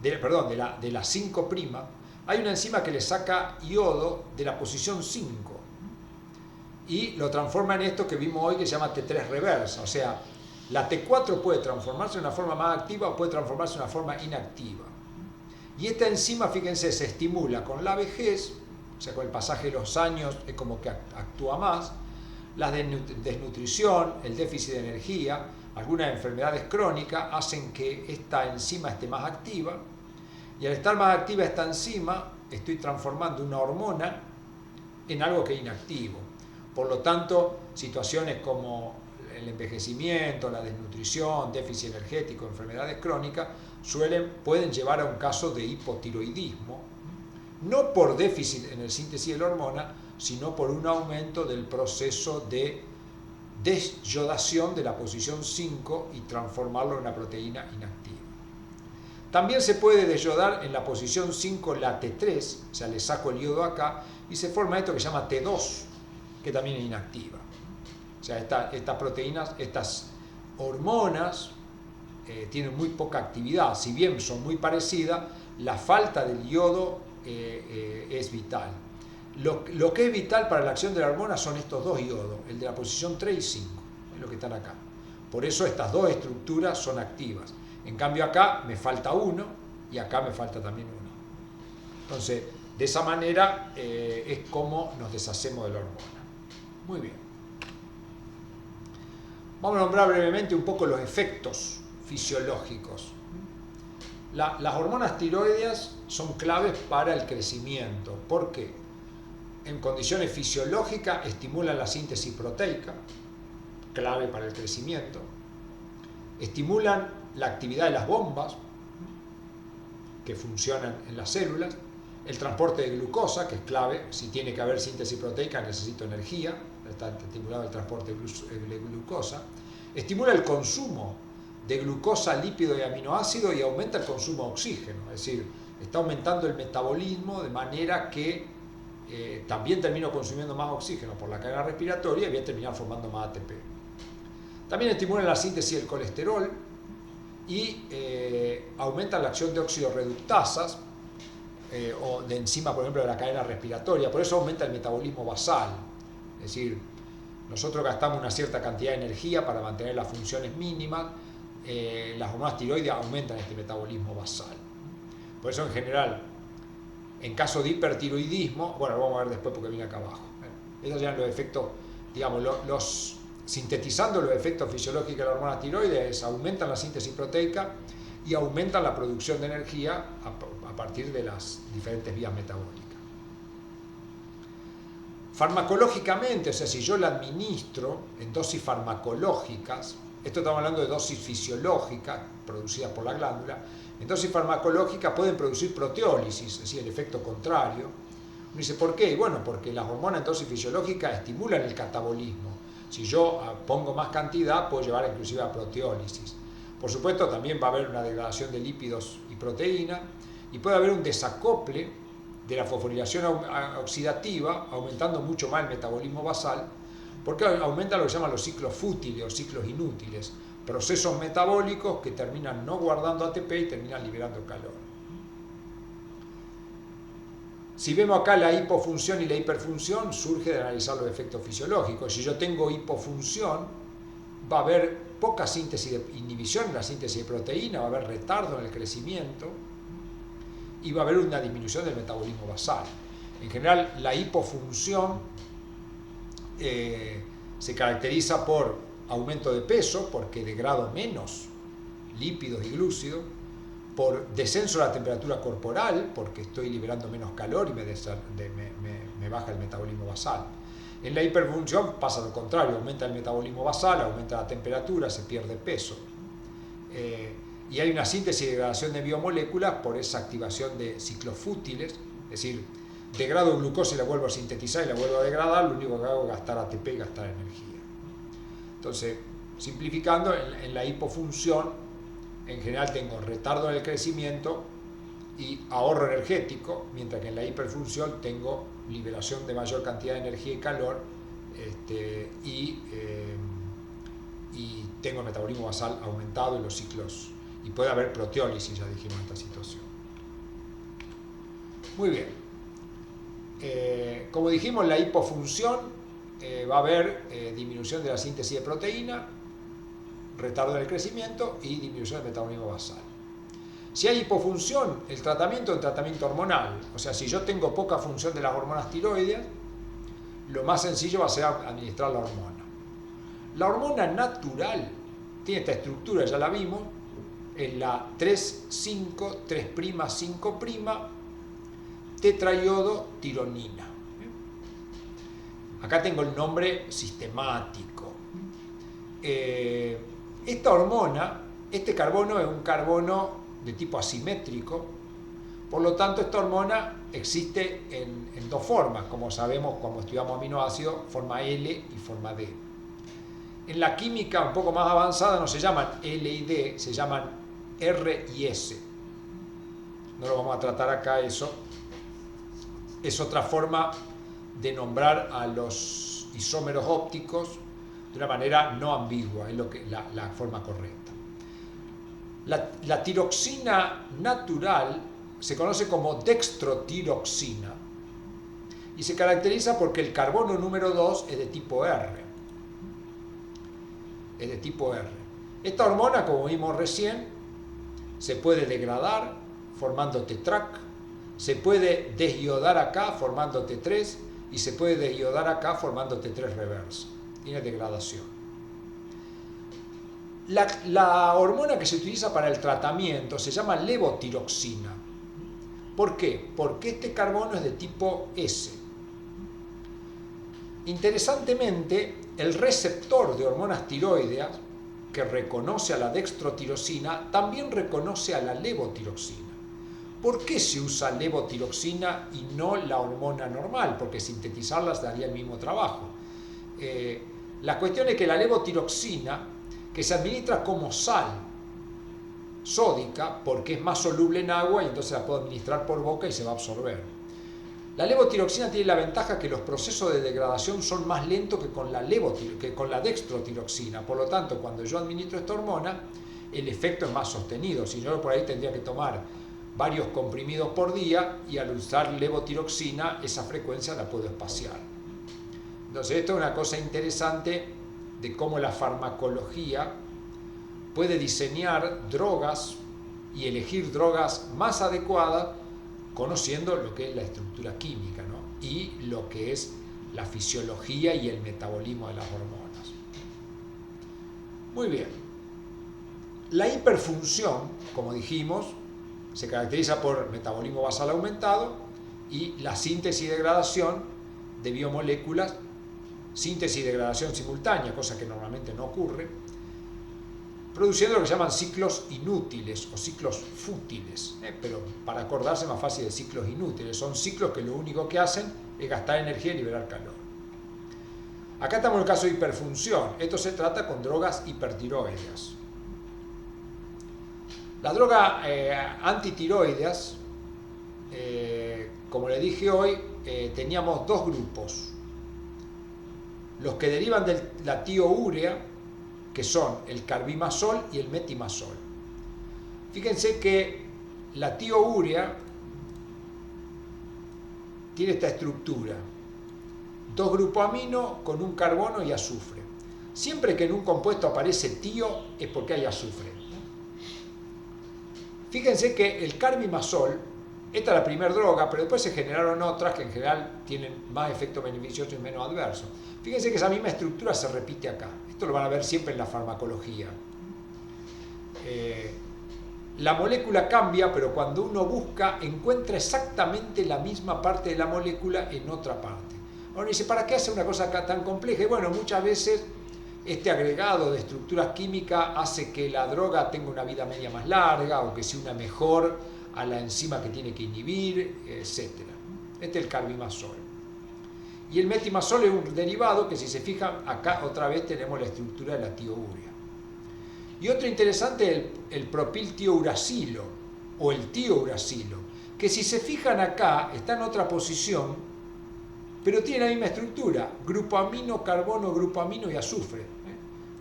de la 5', hay una enzima que le saca iodo de la posición 5 y lo transforma en esto que vimos hoy que se llama T3 reversa, o sea, la T4 puede transformarse en una forma más activa o puede transformarse en una forma inactiva. Y esta enzima, fíjense, se estimula con la vejez, o sea, con el pasaje de los años es como que actúa más, la desnutrición, el déficit de energía, algunas enfermedades crónicas hacen que esta enzima esté más activa, y al estar más activa esta enzima, estoy transformando una hormona en algo que es inactivo. Por lo tanto, situaciones como el envejecimiento, la desnutrición, déficit energético, enfermedades crónicas, pueden llevar a un caso de hipotiroidismo, no por déficit en el síntesis de la hormona, sino por un aumento del proceso de desyodación de la posición 5 y transformarlo en una proteína inactiva. También se puede desyodar en la posición 5 la T3, o sea, le saco el yodo acá, y se forma esto que se llama T2, que también es inactiva. O sea, estas proteínas, estas hormonas tienen muy poca actividad, si bien son muy parecidas, la falta del yodo es vital. Lo que es vital para la acción de la hormona son estos dos iodos, el de la posición 3 y 5, es lo que están acá. Por eso estas dos estructuras son activas. En cambio acá me falta uno y acá me falta también uno. Entonces, de esa manera es como nos deshacemos de la hormona. Muy bien. Vamos a nombrar brevemente un poco los efectos fisiológicos. Las hormonas tiroideas son claves para el crecimiento. ¿Por qué? En condiciones fisiológicas estimulan la síntesis proteica, clave para el crecimiento. Estimulan la actividad de las bombas que funcionan en las células. El transporte de glucosa, que es clave. Si tiene que haber síntesis proteica, necesito energía. Está estimulado el transporte de glucosa. Estimula el consumo de glucosa, lípido y aminoácido y aumenta el consumo de oxígeno. Es decir, está aumentando el metabolismo de manera que también termino consumiendo más oxígeno por la carga respiratoria y voy a terminar formando más ATP. También estimula la síntesis del colesterol y aumentan la acción de óxido reductasas o de enzima, por ejemplo, de la cadena respiratoria. Por eso aumenta el metabolismo basal. Es decir, nosotros gastamos una cierta cantidad de energía para mantener las funciones mínimas. Las hormonas tiroides aumentan este metabolismo basal. Por eso, en general, en caso de hipertiroidismo, bueno, lo vamos a ver después porque viene acá abajo. Esos serían los efectos, digamos, sintetizando los efectos fisiológicos de la hormona tiroides, aumentan la síntesis proteica y aumentan la producción de energía a partir de las diferentes vías metabólicas. Farmacológicamente, o sea, si yo la administro en dosis farmacológicas, esto estamos hablando de dosis fisiológicas producidas por la glándula, en dosis farmacológicas pueden producir proteólisis, es decir, el efecto contrario. Uno dice, ¿por qué? Bueno, porque las hormonas en dosis fisiológica estimulan el catabolismo. Si yo pongo más cantidad, puedo llevar inclusive a proteólisis. Por supuesto, también va a haber una degradación de lípidos y proteína, y puede haber un desacople de la fosforilación oxidativa, aumentando mucho más el metabolismo basal, porque aumenta lo que se llaman los ciclos fútiles o ciclos inútiles, procesos metabólicos que terminan no guardando ATP y terminan liberando calor. Si vemos acá la hipofunción y la hiperfunción, surge de analizar los efectos fisiológicos. Si yo tengo hipofunción, va a haber poca síntesis de inhibición en la síntesis de proteína, va a haber retardo en el crecimiento y va a haber una disminución del metabolismo basal. En general, la hipofunción se caracteriza por aumento de peso, porque degrado menos lípidos y glúcidos, por descenso de la temperatura corporal, porque estoy liberando menos calor y me baja el metabolismo basal. En la hiperfunción pasa lo contrario, aumenta el metabolismo basal, aumenta la temperatura, se pierde peso. Y hay una síntesis y degradación de biomoléculas por esa activación de ciclos fútiles, es decir, degrado glucosa y la vuelvo a sintetizar y la vuelvo a degradar, lo único que hago es gastar ATP y gastar energía. Entonces, simplificando, en la hipofunción, en general tengo retardo en el crecimiento y ahorro energético, mientras que en la hiperfunción tengo liberación de mayor cantidad de energía y calor y tengo el metabolismo basal aumentado en los ciclos, y puede haber proteólisis, ya dijimos, en esta situación. Muy bien. Como dijimos, en la hipofunción va a haber disminución de la síntesis de proteína, retardo en el crecimiento y disminución del metabolismo basal. Si hay hipofunción, el tratamiento es un tratamiento hormonal. O sea, si yo tengo poca función de las hormonas tiroides, lo más sencillo va a ser administrar la hormona. La hormona natural tiene esta estructura, ya la vimos, en la 3,5, 3'5' tetraiodo tironina. Acá tengo el nombre sistemático. Esta hormona, este carbono es un carbono de tipo asimétrico, por lo tanto esta hormona existe en dos formas, como sabemos cuando estudiamos aminoácidos, forma L y forma D. En la química un poco más avanzada no se llaman L y D, se llaman R y S. No lo vamos a tratar acá, eso es otra forma de nombrar a los isómeros ópticos de una manera no ambigua, es la forma correcta. La tiroxina natural se conoce como dextrotiroxina y se caracteriza porque el carbono número 2 es de tipo R. Es de tipo R. Esta hormona, como vimos recién, se puede degradar formando tetrac, se puede desiodar acá formando T3 y se puede desiodar acá formando T3 reversa. Tiene degradación. La hormona que se utiliza para el tratamiento se llama levotiroxina. ¿Por qué? Porque este carbono es de tipo S. Interesantemente, el receptor de hormonas tiroideas que reconoce a la dextrotirosina también reconoce a la levotiroxina. ¿Por qué se usa levotiroxina y no la hormona normal? Porque sintetizarlas daría el mismo trabajo. La cuestión es que la levotiroxina, que se administra como sal sódica, porque es más soluble en agua y entonces la puedo administrar por boca y se va a absorber. La levotiroxina tiene la ventaja que los procesos de degradación son más lentos que con la dextrotiroxina. Por lo tanto, cuando yo administro esta hormona, el efecto es más sostenido. Si no, por ahí tendría que tomar varios comprimidos por día y al usar levotiroxina esa frecuencia la puedo espaciar. Entonces esto es una cosa interesante de cómo la farmacología puede diseñar drogas y elegir drogas más adecuadas conociendo lo que es la estructura química, ¿no? Y lo que es la fisiología y el metabolismo de las hormonas. Muy bien. La hiperfunción, como dijimos, se caracteriza por metabolismo basal aumentado y la síntesis y degradación de biomoléculas, síntesis y degradación simultánea, cosa que normalmente no ocurre, produciendo lo que se llaman ciclos inútiles o ciclos fútiles, pero para acordarse más fácil de ciclos inútiles, son ciclos que lo único que hacen es gastar energía y liberar calor. Acá estamos en el caso de hiperfunción, esto se trata con drogas hipertiroideas. Las drogas antitiroideas, como le dije hoy, teníamos dos grupos, los que derivan de la tioúrea, que son el carbimazol y el metimazol. Fíjense que la tioúrea tiene esta estructura, dos grupos amino con un carbono y azufre. Siempre que en un compuesto aparece tio es porque hay azufre. Fíjense que el carbimazol, esta es la primera droga, pero después se generaron otras que en general tienen más efectos beneficiosos y menos adversos. Fíjense que esa misma estructura se repite acá. Esto lo van a ver siempre en la farmacología. La molécula cambia, pero cuando uno busca, encuentra exactamente la misma parte de la molécula en otra parte. Ahora dice, ¿para qué hace una cosa tan compleja? Y bueno, muchas veces este agregado de estructuras químicas hace que la droga tenga una vida media más larga o que se una mejor a la enzima que tiene que inhibir, etc. Este es el carbimazol. Y el metimazol es un derivado que, si se fijan, acá otra vez tenemos la estructura de la tioúrea. Y otro interesante es el propiltiouracilo o el tiouracilo, que si se fijan acá está en otra posición, pero tiene la misma estructura, grupo amino, carbono, grupo amino y azufre.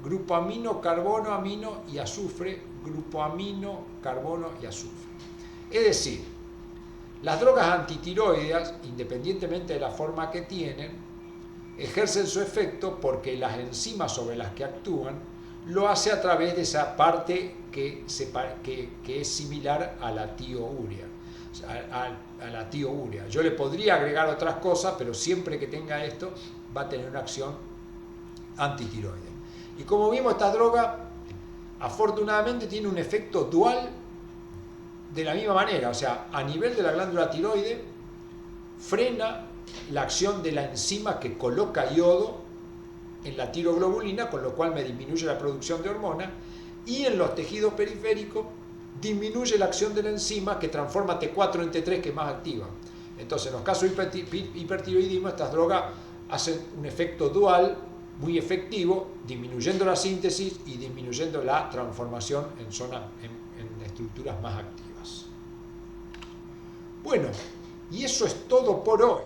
Grupo amino, carbono, amino y azufre, grupo amino, carbono y azufre. Es decir, las drogas antitiroideas, independientemente de la forma que tienen, ejercen su efecto porque las enzimas sobre las que actúan lo hace a través de esa parte que es similar a la tioúrea. A la tioúrea. Yo le podría agregar otras cosas, pero siempre que tenga esto va a tener una acción antitiroidea. Y como vimos, esta droga afortunadamente tiene un efecto dual de la misma manera, o sea, a nivel de la glándula tiroide frena la acción de la enzima que coloca yodo en la tiroglobulina, con lo cual me disminuye la producción de hormona, y en los tejidos periféricos disminuye la acción de la enzima que transforma T4 en T3, que es más activa. Entonces, en los casos de hipertiroidismo, estas drogas hacen un efecto dual muy efectivo, disminuyendo la síntesis y disminuyendo la transformación en estructuras más activas. Bueno, y eso es todo por hoy.